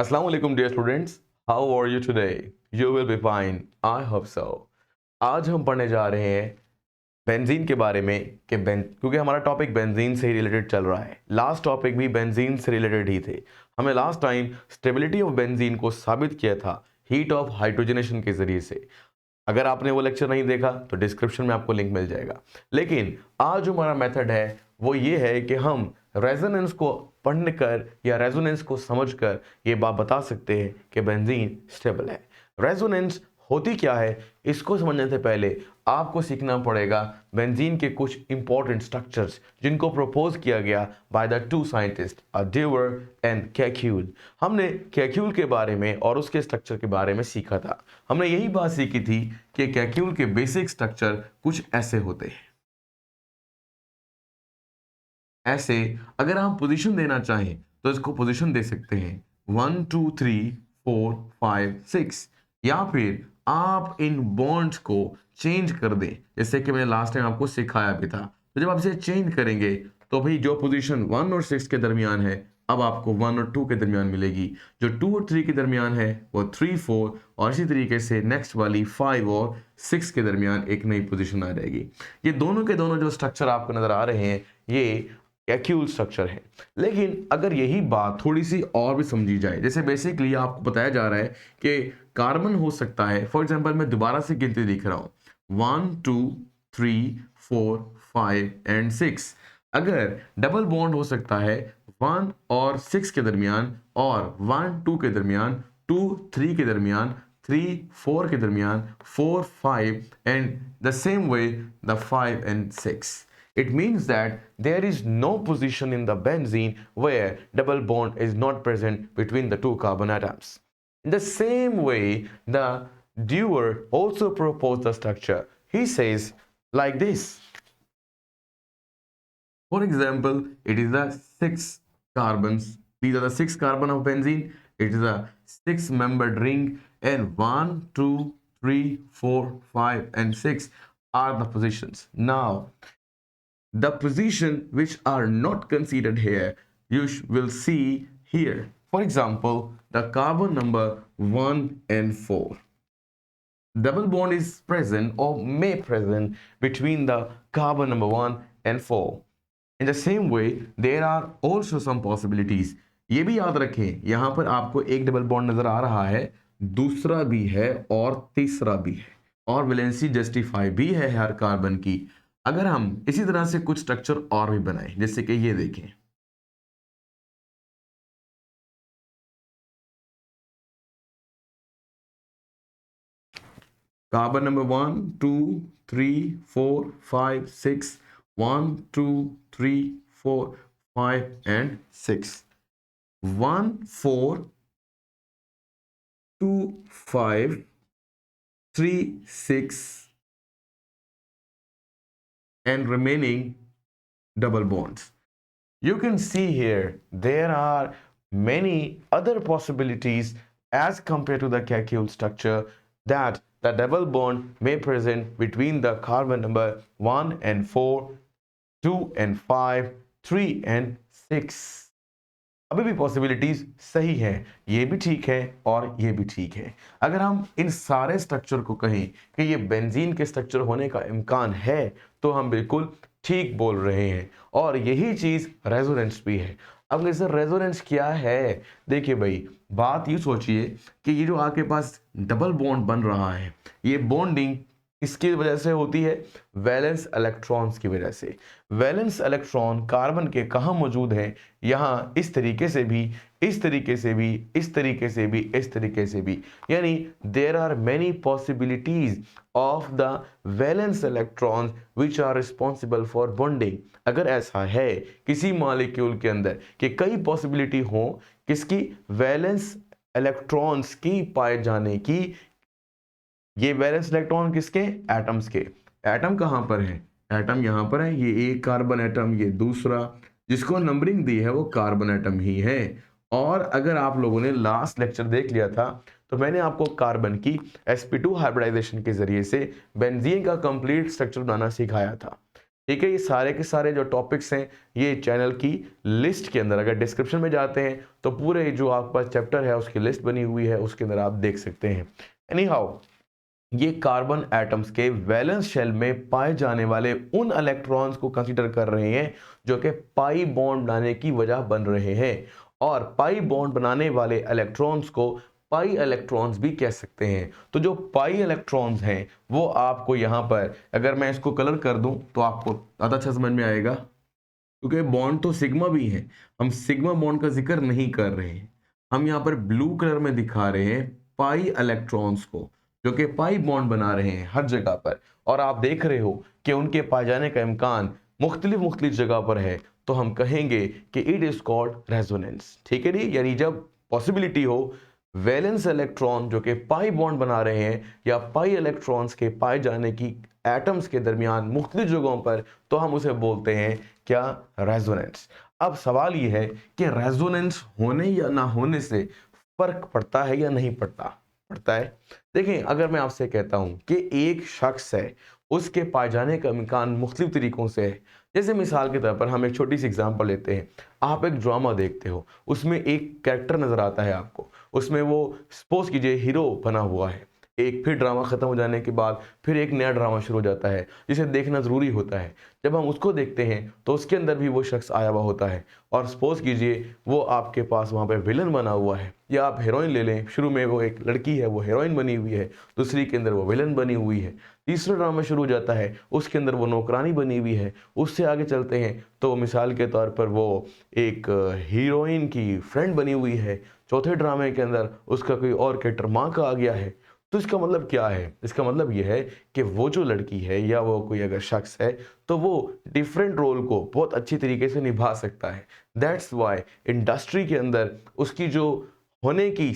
Assalamu alaikum dear students. How are you today? You will be fine. I hope so. आज हम पढ़ने जा रहे हैं बेंजीन के बारे में कि क्योंकि हमारा टॉपिक बेंजीन से ही रिलेटेड चल रहा है। लास्ट टॉपिक भी बेंजीन से रिलेटेड ही थे। हमने last time stability of benzene को साबित किया था हीट ऑफ हाइड्रोजनेशन के जरिए से। अगर आपने वो लेक्चर नहीं देखा तो डिस्क्रिप्शन में आपको लिंक मिल जाएगा। लेकिन आज जो हमारा मेथड है वो ये है कि हम रेजोनेंस को पढ़कर या रेजोनेंस को समझकर ये बात बता सकते हैं कि बेंजीन स्टेबल है। रेजोनेंस होती क्या है इसको समझने से पहले आपको सीखना पड़ेगा बेंजीन के कुछ इंपॉर्टेंट स्ट्रक्चर्स जिनको प्रपोज किया गया by the two scientist dual and Kekulé. हमने कैक्यूल के बारे में और उसके स्ट्रक्चर के बारे में सीखा था। हमने यही बात सीखी थी कि कैक्यूल के बेसिक स्ट्रक्चर कुछ ऐसे होते हैं। ऐसे अगर हम पोजीशन देना चाहें तो इसको पोजीशन दे सकते हैं 1 2 3 4 5 6, या फिर आप इन बॉन्ड्स को चेंज कर दें जैसे कि मैंने लास्ट टाइम आपको सिखाया भी था। तो जब आप इसे चेंज करेंगे तो भाई जो पोजीशन 1 और 6 के दरमियान है अब आपको 1 और 2 के दरमियान मिलेगी, जो 2 और 3 के दरमियान है वो 3 4, और इसी तरीके से नेक्स्ट वाली 5 और 6 के दरमियान एक नई पोजीशन आ जाएगी। ये दोनों के दोनों जो स्ट्रक्चर आपको नजर आ रहे हैं ये कैक्यूल स्ट्रक्चर है। लेकिन अगर यही बात थोड़ी सी और भी समझी जाए, जैसे बेसिकली आपको बताया जा रहा है कि कार्बन हो सकता है, फॉर एग्जांपल मैं दोबारा से गिनती दिख रहा हूं 1 2 3 4 5 एंड 6। अगर डबल बॉन्ड हो सकता है 1 और 6 के दरमियान, और 1 2 के दरमियान, 2 3 के दरमियान, 3 4 के दरमियान, 4 5 and the same way the 5 and 6। It means that there is no position in the benzene where double bond is not present between the two carbon atoms. In the same way, the Dewar also proposed the structure. He says like this. For example, it is the 6 carbons. These are the 6 carbon of benzene. It is a 6-membered ring, and 1 2 3 4 5 and 6 are the positions. Now the position which are not considered here you will see here. For example, the carbon number 1 and 4, double bond is present or may present between the carbon number 1 and 4. In the same way there are also some possibilities. ये भी याद रखें यहां पर आपको एक double bond नजर आ रहा है, दूसरा भी है और तीसरा भी है, और वैलेंसी जस्टिफाई भी है हर कार्बन की। अगर हम इसी तरह से कुछ स्ट्रक्चर और भी बनाएं जैसे कि ये देखें, carbon number 1 2 3 4 5 6, 1 2 3 4 5 and 6, 1 4 2 5 3 6 and remaining double bonds. You can see here there are many other possibilities as compared to the Kekulé structure, that the double bond may present between the carbon number 1 and 4, 2 and 5, 3 and 6। अभी भी possibilities सही है, ये भी ठीक है और ये भी ठीक है। अगर हम इन सारे स्ट्रक्चर को कहें कि ये बेंजीन के स्ट्रक्चर होने का इम्कान है तो हम बिल्कुल ठीक बोल रहे हैं, और यही चीज रेजोनेंस भी है। अब जैसे रेजोनेंस क्या है, देखिए भाई बात ये सोचिए कि ये जो आपके पास डबल बॉन्ड बन रहा है ये बॉन्डिंग इसकी वजह से होती है वैलेंस इलेक्ट्रॉन्स की वजह से। वैलेंस इलेक्ट्रॉन कार्बन के कहाँ मौजूद हैं, यहाँ इस तरीके से भी, इस तरीके से भी, इस तरीके से भी, इस तरीके से भी, यानी there are many possibilities of the valence electrons which are responsible for bonding. अगर ऐसा है किसी मॉलिक्यूल के अंदर कि कई पॉसिबिलिटी हो किसकी, वैलेंस इलेक्ट्रॉन्स की पाए जाने की, ये वैलेंस इलेक्ट्रॉन किसके, एटम्स के। एटम कहां पर है, एटम यहां पर है, ये एक कार्बन एटम, ये दूसरा, जिसको नंबरिंग दी है वो कार्बन एटम ही है। और अगर आप लोगों ने लास्ट लेक्चर देख लिया था तो मैंने आपको कार्बन की sp2 हाइब्रिडाइजेशन के जरिए से बेंजीन का कंप्लीट स्ट्रक्चर बनाना सिखाया था। ठीक है, ये सारे के सारे जो टॉपिक्स हैं ये चैनल की लिस्ट के अंदर, अगर डिस्क्रिप्शन में जाते हैं तो पूरे जो आपके पास चैप्टर है उसकी लिस्ट बनी हुई है, उसके अंदर आप देख सकते हैं। एनी हाउ, ये कार्बन एटम्स के वैलेंस शेल में पाए जाने वाले उन इलेक्ट्रॉन्स को कंसीडर कर रहे हैं जो कि पाई बॉन्ड बनाने की वजह बन रहे हैं, और पाई बॉन्ड बनाने वाले इलेक्ट्रॉन्स को पाई इलेक्ट्रॉन्स भी कह सकते हैं। तो जो पाई इलेक्ट्रॉन्स हैं वो आपको यहाँ पर, अगर मैं इसको कलर कर दूं तो आपको ज़्यादा अच्छा समझ में आएगा, क्योंकि बॉन्ड तो सिग्मा भी है, हम सिग्मा बॉन्ड का जिक्र नहीं कर रहे हैं, हम यहाँ पर ब्लू कलर में दिखा रहे हैं पाई इलेक्ट्रॉन्स को जो कि पाई बॉन्ड बना रहे हैं हर जगह पर, और आप देख रहे हो कि उनके पाए जाने का इम्कान मुख्तलिफ जगह पर है, तो हम कहेंगे कि इट इज कॉल्ड रेजोनेंस। ठीक है जी, यानी जब पॉसिबिलिटी हो वैलेंस इलेक्ट्रॉन जो कि पाई बॉन्ड बना रहे हैं या पाई इलेक्ट्रॉन्स के पाए जाने की एटम्स के दरमियान मुख्तलिफ जगहों पर, तो हम उसे बोलते हैं क्या, रेजोनेंस। अब सवाल यह है कि रेजोनेंस होने या ना होने से फर्क पड़ता है या नहीं पड़ता है। देखें, अगर मैं आपसे कहता हूं कि एक शख्स है, उसके पाए जाने का इम्कान मुख्तलिफ तरीकों से है, जैसे मिसाल के तौर पर हम एक छोटी सी एग्जांपल लेते हैं, आप एक ड्रामा देखते हो, उसमें एक कैरेक्टर नजर आता है आपको, उसमें वो सपोज कीजिए हीरो बना हुआ है, एक फिर ड्रामा खत्म हो जाने के बाद फिर एक नया ड्रामा शुरू हो जाता है जिसे देखना ज़रूरी होता है। जब हम उसको देखते हैं तो उसके अंदर भी वो शख्स आया हुआ होता है, और सपोज कीजिए वो आपके पास वहाँ पे विलन बना हुआ है, या आप हीरोइन ले लें, शुरू में वो एक लड़की है वो हीरोइन बनी हुई है, दूसरी के अंदर वो विलन बनी हुई है, तीसरा ड्रामा शुरू हो जाता है उसके अंदर वो नौकरानी बनी हुई है, उससे आगे चलते हैं तो मिसाल के तौर पर वो एक हीरोइन की फ्रेंड बनी हुई है, चौथे ड्रामे के अंदर उसका कोई और कैरेक्टर माँ का आ गया है। तो इसका मतलब क्या है, इसका मतलब यह है कि वो जो लड़की है या वो कोई अगर शख्स है तो वो डिफरेंट रोल को बहुत अच्छी तरीके से निभा सकता है। दैट्स वाई इंडस्ट्री के अंदर उसकी जो होने की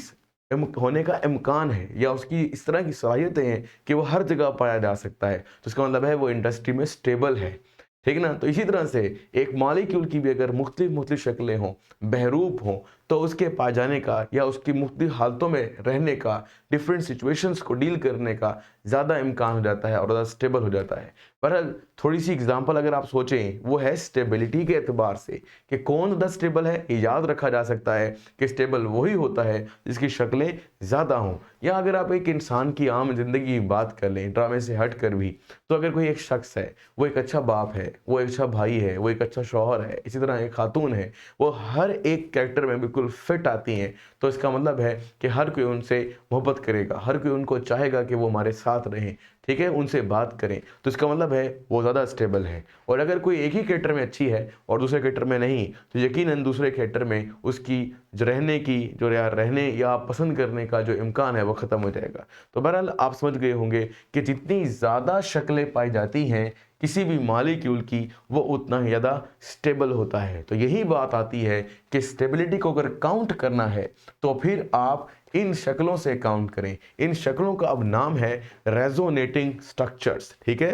होने का इम्कान है या उसकी इस तरह की सलाहियतें हैं कि वो हर जगह पाया जा सकता है, तो इसका मतलब है वो इंडस्ट्री में स्टेबल है। ठीक ना, तो इसी तरह से एक मॉलिक्यूल की भी अगर मुख्तलिफ शक्लें हों, बहरूप हों, तो उसके पा जाने का या उसकी मुख्तलिफ हालतों में रहने का, डिफरेंट सिचुएशंस को डील करने का ज़्यादा इम्कान हो जाता है और ज़्यादा स्टेबल हो जाता है। पर थोड़ी सी एग्जांपल अगर आप सोचें, वो है स्टेबिलिटी के एतबार से कि कौन ज़्यादा स्टेबल है, ये याद रखा जा सकता है कि स्टेबल वही होता है जिसकी शक्लें ज़्यादा हों। या अगर आप एक इंसान की आम जिंदगी की बात कर लें, ड्रामे से हट कर भी, तो अगर कोई एक शख्स है, वो एक अच्छा बाप है, वो एक अच्छा भाई है, वो एक अच्छा शौहर है, इसी तरह एक खातून है, वो हर एक कैरेक्टर में बिल्कुल फिट आती हैं, तो इसका मतलब है कि हर कोई उनसे मोहब्बत करेगा, हर कोई उनको चाहेगा कि वो हमारे साथ रहें, ठीक है, उनसे बात करें, तो इसका मतलब है वो ज़्यादा स्टेबल है। और अगर कोई एक ही कैरेक्टर में अच्छी है और दूसरे कैरेक्टर में नहीं, तो यकीनन दूसरे कैरेक्टर में उसकी जो रहने या पसंद करने का जो इम्कान है वो ख़त्म हो जाएगा। तो बहरहाल आप समझ गए होंगे कि जितनी ज़्यादा शक्लें पाई जाती हैं किसी भी मॉलिक्यूल की, वो उतना ही ज़्यादा स्टेबल होता है। तो यही बात आती है कि स्टेबिलिटी को अगर काउंट करना है तो फिर आप इन शक्लों से काउंट करें। इन शक्लों का अब नाम है रेजोनेटिंग स्ट्रक्चर्स। ठीक है,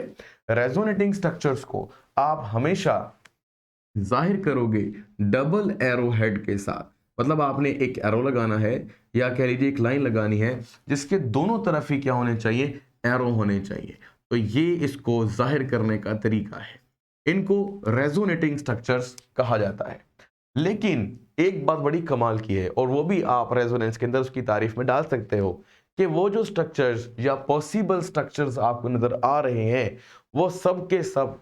रेजोनेटिंग स्ट्रक्चर्स को आप हमेशा जाहिर करोगे डबल एरो हेड के साथ। मतलब आपने एक एरो लगाना है या कह लीजिए एक लाइन लगानी है जिसके दोनों तरफ ही क्या होने चाहिए, एरो होने चाहिए। तो ये इसको जाहिर करने का तरीका है, इनको रेजोनेटिंग स्ट्रक्चर्स कहा जाता है। लेकिन एक बात बड़ी कमाल की है, और वो भी आप रेजोनेंस के अंदर उसकी तारीफ में डाल सकते हो, कि वो जो स्ट्रक्चर्स या पॉसिबल स्ट्रक्चर्स आपको नजर आ रहे हैं वो सब के सब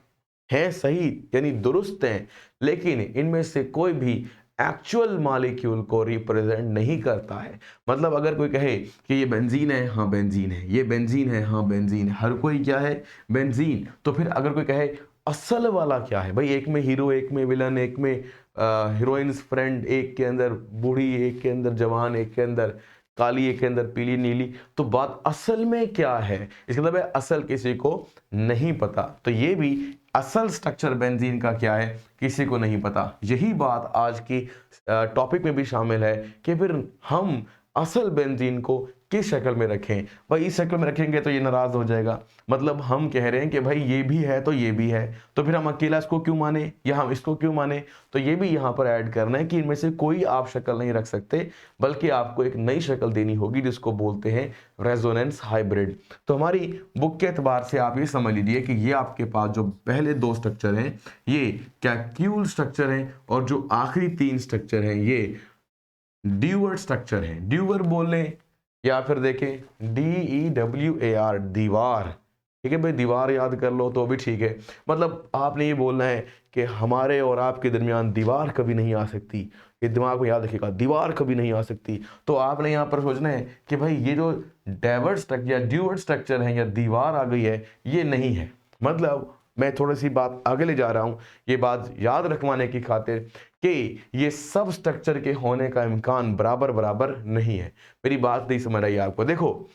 हैं सही, यानी दुरुस्त हैं, लेकिन इनमें से कोई भी एक्चुअल मॉलिक्यूल को रिप्रेजेंट नहीं करता है। मतलब अगर कोई कहे कि ये बेंजीन है, हाँ बेंजीन है, ये बेंजीन है, हाँ बेंजीन है, हर कोई क्या है, बेंजीन। तो फिर अगर कोई कहे असल वाला क्या है, भाई एक में हीरो, एक में विलन, एक में हीरोइंस फ्रेंड, एक के अंदर बूढ़ी, एक के अंदर जवान, एक के अंदर काली, एक के अंदर पीली नीली, तो बात असल में क्या है, इसका मतलब है असल किसी को नहीं पता। तो ये भी असल स्ट्रक्चर बेंजीन का क्या है किसी को नहीं पता। यही बात आज की टॉपिक में भी शामिल है कि फिर हम असल बेंजीन को किस शक्ल में रखें? भाई इस शक्ल में रखेंगे तो ये नाराज़ हो जाएगा। मतलब हम कह रहे हैं कि भाई ये भी है तो ये भी है, तो फिर हम अकेला इसको क्यों माने या हम इसको क्यों माने? तो ये भी यहाँ पर ऐड करना है कि इनमें से कोई आप शक्ल नहीं रख सकते, बल्कि आपको एक नई शक्ल देनी होगी जिसको बोलते हैं रेजोनेंस हाइब्रिड। तो हमारी बुक के एतबार से आप ये समझ लीजिए कि ये आपके पास जो पहले 2 स्ट्रक्चर हैं ये कैक्यूल स्ट्रक्चर हैं, और जो आखिरी 3 स्ट्रक्चर हैं ये ड्यूअर स्ट्रक्चर है। ड्यूअर बोल लें या फिर देखें DEWAR, दीवार। ठीक है भाई, दीवार याद कर लो तो भी ठीक है। मतलब आपने ये बोलना है कि हमारे और आपके दरमियान दीवार कभी नहीं आ सकती। ये दिमाग में याद रखिएगा, दीवार कभी नहीं आ सकती। तो आपने यहाँ पर सोचना है कि भाई ये जो डाइवर्स स्ट्रक्चर या ड्यूअर स्ट्रक्चर है या दीवार आ गई है, ये नहीं है। मतलब मैं थोड़ी सी बात आगे ले जा रहा हूँ, ये बात याद रखवाने की खातिर कि ये सब स्ट्रक्चर के होने का इम्कान बराबर बराबर नहीं है। मेरी बात नहीं समझ आई आपको? देखो,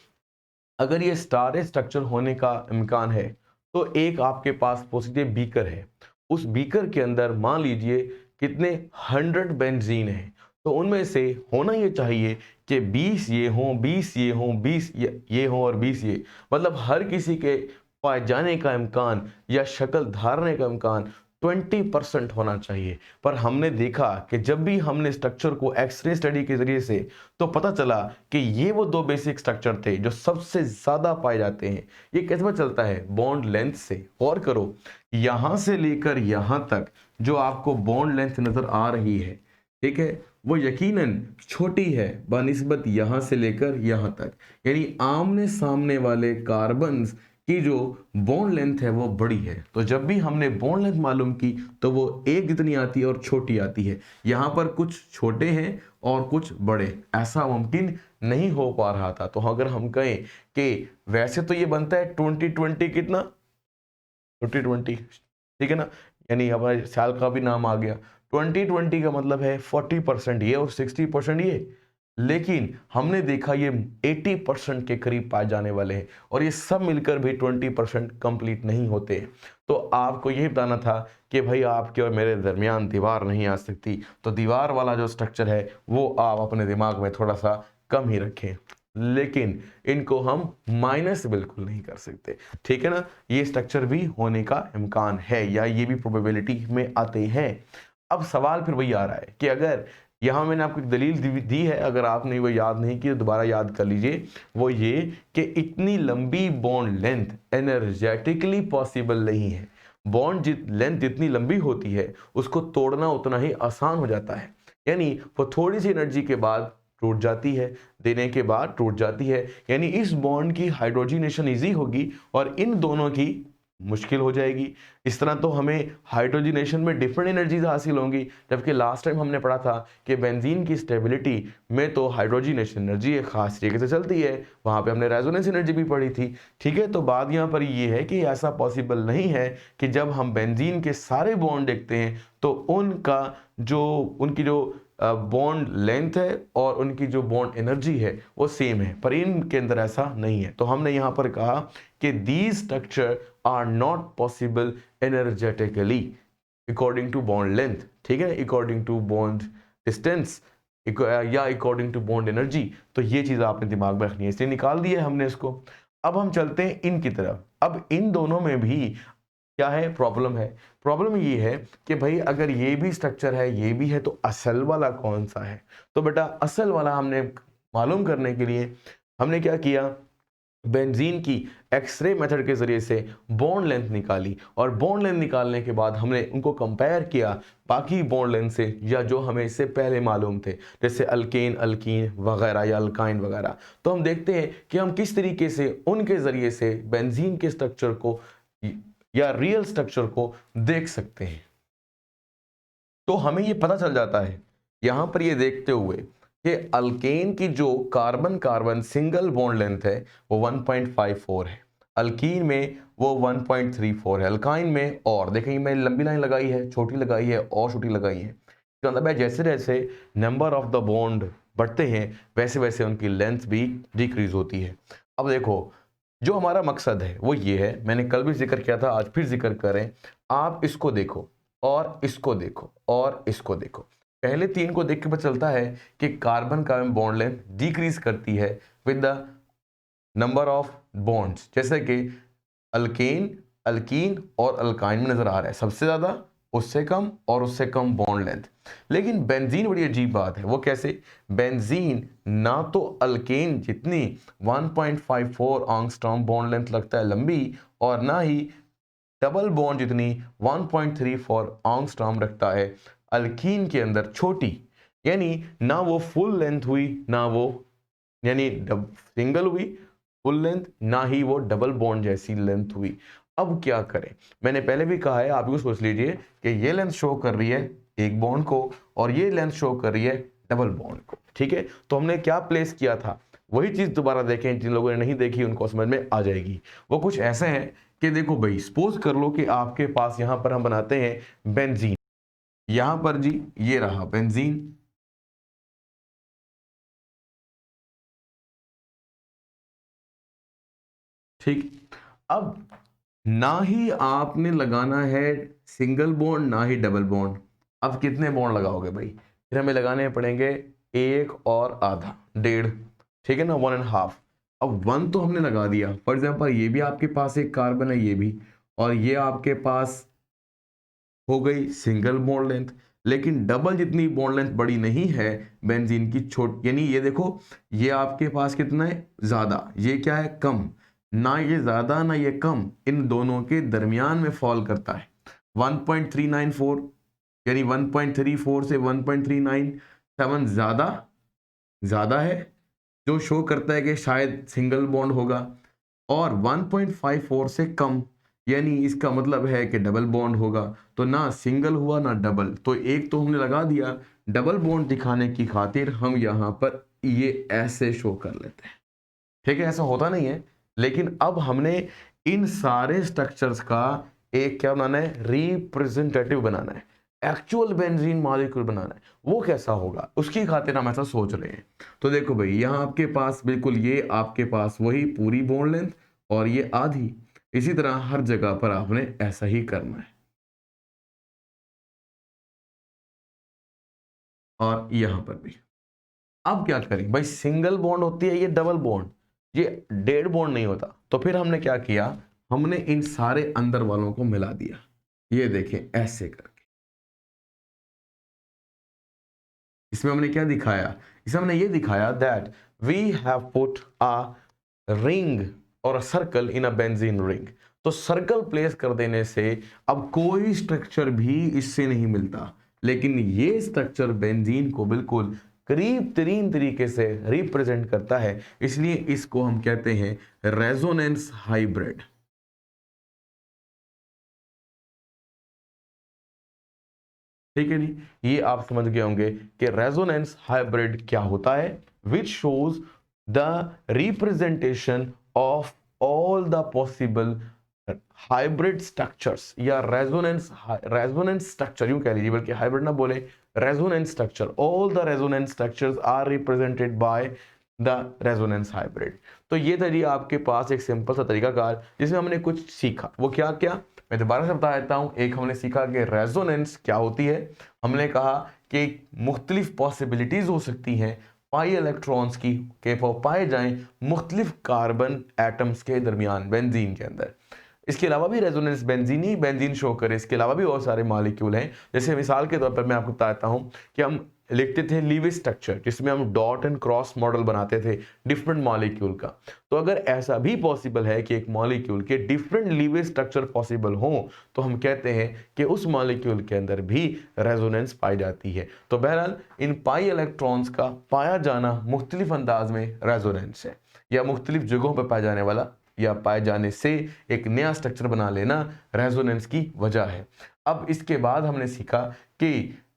अगर ये स्टारेज स्ट्रक्चर होने का इम्कान है तो एक आपके पास पॉजिटिव बीकर है, उस बीकर के अंदर मान लीजिए कितने 100 बेंजीन है, तो उनमें से होना ये चाहिए कि 20 ये हों, 20 ये हों, 20 ये हों और 20 ये। मतलब हर किसी के पाए जाने का इम्कान या शक्ल धारने का इम्कान 20% होना चाहिए। पर हमने देखा कि जब भी हमने स्ट्रक्चर को एक्सरे स्टडी के जरिए से, तो पता चला कि ये वो 2 बेसिक स्ट्रक्चर थे जो सबसे ज्यादा पाए जाते हैं। ये कैसे पता चलता है? बॉन्ड लेंथ से। गौर करो, यहां से लेकर यहां तक जो आपको बॉन्ड लेंथ नजर आ रही है, ठीक है, वो यकीनन छोटी है बनिस्बत यहां से लेकर यहां तक। यानी आमने सामने वाले कार्बन की जो बॉन्ड लेंथ है वो बड़ी है। तो जब भी हमने बॉन्ड लेंथ मालूम की तो वो एक जितनी आती है और छोटी आती है। यहाँ पर कुछ छोटे हैं और कुछ बड़े, ऐसा मुमकिन नहीं हो पा रहा था। तो अगर हम कहें कि वैसे तो ये बनता है 2020 कितना, 2020, ठीक है ना, यानी हमारे साल का भी नाम आ गया। 2020 का मतलब है 40% ये और 60% ये। लेकिन हमने देखा ये 80% के करीब पाए जाने वाले हैं, और ये सब मिलकर भी 20% कंप्लीट नहीं होते। तो आपको यही बताना था कि भाई आपके और मेरे दरमियान दीवार नहीं आ सकती। तो दीवार वाला जो स्ट्रक्चर है वो आप अपने दिमाग में थोड़ा सा कम ही रखें, लेकिन इनको हम माइनस बिल्कुल नहीं कर सकते। ठीक है ना, ये स्ट्रक्चर भी होने का इम्कान है या ये भी प्रोबेबिलिटी में आते हैं। अब सवाल फिर वही आ रहा है कि अगर यहाँ मैंने आपको एक दलील दी है, अगर आपने वो याद नहीं की तो दोबारा याद कर लीजिए। वो ये कि इतनी लंबी बॉन्ड लेंथ एनर्जेटिकली पॉसिबल नहीं है। बॉन्ड लेंथ जितनी लंबी होती है उसको तोड़ना उतना ही आसान हो जाता है। यानी वो थोड़ी सी एनर्जी के बाद टूट जाती है, देने के बाद टूट जाती है। यानी इस बॉन्ड की हाइड्रोजनेशन इजी होगी और इन दोनों की मुश्किल हो जाएगी। इस तरह तो हमें हाइड्रोजनेशन में डिफरेंट एनर्जीज हासिल होंगी, जबकि लास्ट टाइम हमने पढ़ा था कि बेंजीन की स्टेबिलिटी में तो हाइड्रोजनेशन एनर्जी एक खास तरीके से चलती है, वहां पे हमने रेजोनेंस एनर्जी भी पढ़ी थी। ठीक है, तो बात यहाँ पर ये है कि ऐसा पॉसिबल नहीं है कि जब हम बेंजीन के सारे बॉन्ड देखते हैं तो उनकी जो बॉन्ड लेंथ है और उनकी जो बॉन्ड एनर्जी है वो सेम है, पर इनके अंदर ऐसा नहीं है। तो हमने यहाँ पर कहा कि these structure are not possible energetically according to bond length, ठीक है, अकॉर्डिंग टू बॉन्ड डिस्टेंस या अकॉर्डिंग टू बॉन्ड एनर्जी। तो ये चीज आपने दिमाग में रखनी है, इसलिए निकाल दिया है हमने इसको। अब हम चलते हैं इनकी तरफ। अब इन दोनों में भी क्या है? प्रॉब्लम है। प्रॉब्लम ये है कि भाई अगर ये भी स्ट्रक्चर है ये भी है तो असल वाला कौन सा है? तो बेटा असल वाला हमने मालूम करने के लिए हमने क्या किया, बेंजीन की एक्सरे मेथड के जरिए से बॉन्ड लेंथ निकाली, और बॉन्ड लेंथ निकालने के बाद हमने उनको कंपेयर किया बाकी बॉन्ड लेंथ से या जो हमें इससे पहले मालूम थे, जैसे अल्केन, अल्कीन वगैरह या अल्काइन वगैरह। तो हम देखते हैं कि हम किस तरीके से उनके जरिए से बेंजीन के स्ट्रक्चर को या रियल स्ट्रक्चर को देख सकते हैं। तो हमें ये पता चल जाता है यहां पर ये देखते हुए कि अल्केन की जो carbon carbon single bond length है वो 1.54 है, अल्कीन में वो 1.34 है, अल्काइन में, और देखेंगे मैं लंबी लाइन लगाई है, छोटी लगाई है और छोटी लगाई है। तो मतलब है जैसे जैसे नंबर ऑफ द बॉन्ड बढ़ते हैं वैसे वैसे उनकी लेंथ भी डिक्रीज होती है। अब देखो, जो हमारा मकसद है वो ये है, मैंने कल भी जिक्र किया था, आज फिर जिक्र करें। आप इसको देखो और इसको देखो और इसको देखो। पहले 3 को देख के पता चलता है कि कार्बन का बॉन्ड लेंथ डिक्रीज करती है with the number of bonds, जैसे कि अल्केन, अल्कीन और अल्काइन में नजर आ रहा है, सबसे ज्यादा, उससे कम और उससे कम बॉन्ड लेंथ। लेकिन बेंजीन बड़ी अजीब बात है, वो कैसे? बेंजीन ना तो अल्केन जितनी 1.54 एंगस्ट्रॉम बॉन्ड लेंथ लगता है लंबी, और ना ही डबल बॉन्ड जितनी 1.34 एंगस्ट्रॉम रखता है अल्कीन के अंदर, छोटी। यानी ना वो फुल लेंथ हुई, ना वो यानी सिंगल हुई फुल लेंथ, ना ही वो डबल बॉन्ड जैसी लेंथ हुई। अब क्या करें? मैंने पहले भी कहा है, आप भी सोच लीजिए कि ये लेंथ शो कर रही है एक बॉन्ड को और ये लेंथ शो कर रही है डबल बॉन्ड को, ठीक है? तो हमने क्या प्लेस किया था, वही चीज दोबारा देखें, जिन लोगों ने नहीं देखी उनको समझ में आ जाएगी। वो कुछ ऐसे हैं कि देखो भाई, सपोज कर लो कि आपके पास यहां पर हम बनाते हैं बेंजीन, यहां पर जी ये रहा बेंजीन, ठीक। अब ना ही आपने लगाना है सिंगल बॉन्ड ना ही डबल बॉन्ड। अब कितने बॉन्ड लगाओगे भाई? फिर हमें लगाने पड़ेंगे एक और आधा, डेढ़, ठीक है ना, 1.5। अब 1 तो हमने लगा दिया, फॉर एग्जांपल ये भी आपके पास एक कार्बन है, ये भी, और ये आपके पास हो गई सिंगल बॉन्ड लेंथ। लेकिन डबल जितनी बॉन्ड लेंथ बड़ी नहीं है बेंजीन की, छोट, यानी ये देखो, ये आपके पास कितना है? ज्यादा। ये क्या है? कम। ना ये ज्यादा ना ये कम, इन दोनों के दरमियान में फॉल करता है 1.394, यानी 1.34 से 1.397 ज्यादा, ज्यादा है, जो शो करता है कि शायद सिंगल बॉन्ड होगा। और 1.54 से कम, यानी इसका मतलब है कि डबल बॉन्ड होगा। तो ना सिंगल हुआ ना डबल, तो एक तो हमने लगा दिया। डबल बॉन्ड दिखाने की खातिर हम यहां पर ये ऐसे शो कर लेते हैं, ठीक है? ऐसा होता नहीं है, लेकिन अब हमने इन सारे स्ट्रक्चर्स का एक क्या बनाना है? रिप्रेजेंटेटिव बनाना है, एक्चुअल बेंजीन मॉलिक्यूल बनाना है। वो कैसा होगा, उसकी खातिर हम ऐसा सोच रहे हैं। तो देखो भाई, यहां आपके पास बिल्कुल ये आपके पास वही पूरी बॉन्ड लेंथ और ये आधी, इसी तरह हर जगह पर आपने ऐसा ही करना है। और यहां पर भी अब क्या करें भाई, सिंगल बॉन्ड होती है ये डबल बॉन्ड, ये डेड बॉन्ड नहीं होता। तो फिर हमने क्या किया, हमने इन सारे अंदर वालों को मिला दिया, ये देखें ऐसे करके। इसमें हमने क्या दिखाया? इसमें हमने ये दिखाया that we have put a ring और circle in a benzene ring. तो सर्कल प्लेस कर देने से अब कोई स्ट्रक्चर भी इससे नहीं मिलता, लेकिन ये स्ट्रक्चर बेंजीन को बिल्कुल करीब तरीन तरीके से रिप्रेजेंट करता है, इसलिए इसको हम कहते हैं रेजोनेंस हाइब्रिड। ठीक है जी, ये आप समझ गए होंगे कि रेजोनेंस हाइब्रिड क्या होता है, which shows the representation of all the possible hybrid structures, या रेजोनेंस स्ट्रक्चर यूं कह लीजिए, बल्कि हाइब्रिड ना बोले, resonance structure, all the resonance structures are represented by the resonance hybrid. तो ये था जी आपके पास एक सिंपल सा तरीकाकार जिसमें हमने कुछ सीखा। वो क्या क्या, मैं दोबारा से बता देता हूं। एक, हमने सीखा कि रेजोनेंस क्या होती है। हमने कहा कि मुख्तलिफ पॉसिबिलिटीज हो सकती हैं पाई इलेक्ट्रॉन्स की के वो पाए जाएं मुख्तलिफ कार्बन एटम्स के दरमियान बेंजीन के अंदर। इसके अलावा भी रेजोनेंस बेंजीन ही बेंजीन शो करे, इसके अलावा भी बहुत सारे मॉलिक्यूल हैं। जैसे मिसाल के तौर पर मैं आपको बताता हूं कि हम लिखते थे लीविस स्ट्रक्चर, जिसमें हम डॉट एंड क्रॉस मॉडल बनाते थे डिफरेंट मॉलिक्यूल का। तो अगर ऐसा भी पॉसिबल है कि एक मॉलिक्यूल के डिफरेंट लीविस स्ट्रक्चर पॉसिबल हो, तो हम कहते हैं कि उस मॉलिक्यूल के अंदर भी रेजोनेंस पाई जाती है। तो बहरहाल इन पाई इलेक्ट्रॉन्स का पाया जाना मुख्तलिफ अंदाज में रेजोनेंस है, या मुख्तलिफ जगहों पर पाया जाने वाला या पाए जाने से एक नया स्ट्रक्चर बना लेना रेजोनेंस की वजह है। अब इसके बाद हमने सीखा कि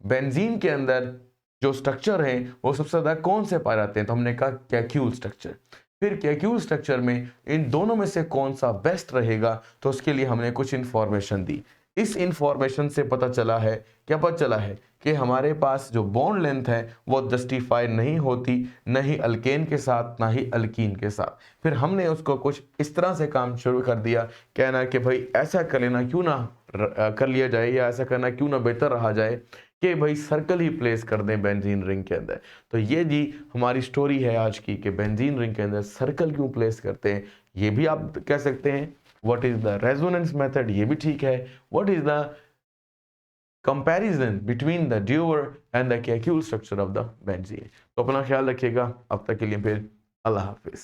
बेंजीन के अंदर जो स्ट्रक्चर हैं वो सबसे ज्यादा कौन से पाए जाते हैं। तो हमने कहा कैक्यूल स्ट्रक्चर। फिर कैक्यूल स्ट्रक्चर में इन दोनों में से कौन सा बेस्ट रहेगा, तो उसके लिए हमने कुछ इंफॉर्मेशन दी। इस इंफॉर्मेशन से पता चला है, क्या पता चला है कि हमारे पास जो बॉन्ड लेंथ है वो जस्टिफाई नहीं होती, न ही अल्केन के साथ ना ही अल्कीन के साथ। फिर हमने उसको कुछ इस तरह से काम शुरू कर दिया, कहना कि भाई ऐसा कर लेना क्यों ना कर लिया जाए, या ऐसा करना क्यों ना बेहतर रहा जाए कि भाई सर्कल ही प्लेस कर दें बेंजीन रिंग के अंदर। तो ये जी हमारी स्टोरी है आज की कि बेंजीन रिंग के अंदर सर्कल क्यों प्लेस करते हैं। ये भी आप कह सकते हैं what is the resonance method, ये भी ठीक है। What is the comparison between the dual and the Kekulé structure of the benzene. तो अपना ख्याल रखिएगा, अब तक के लिए फिर अल्लाह हाफिज।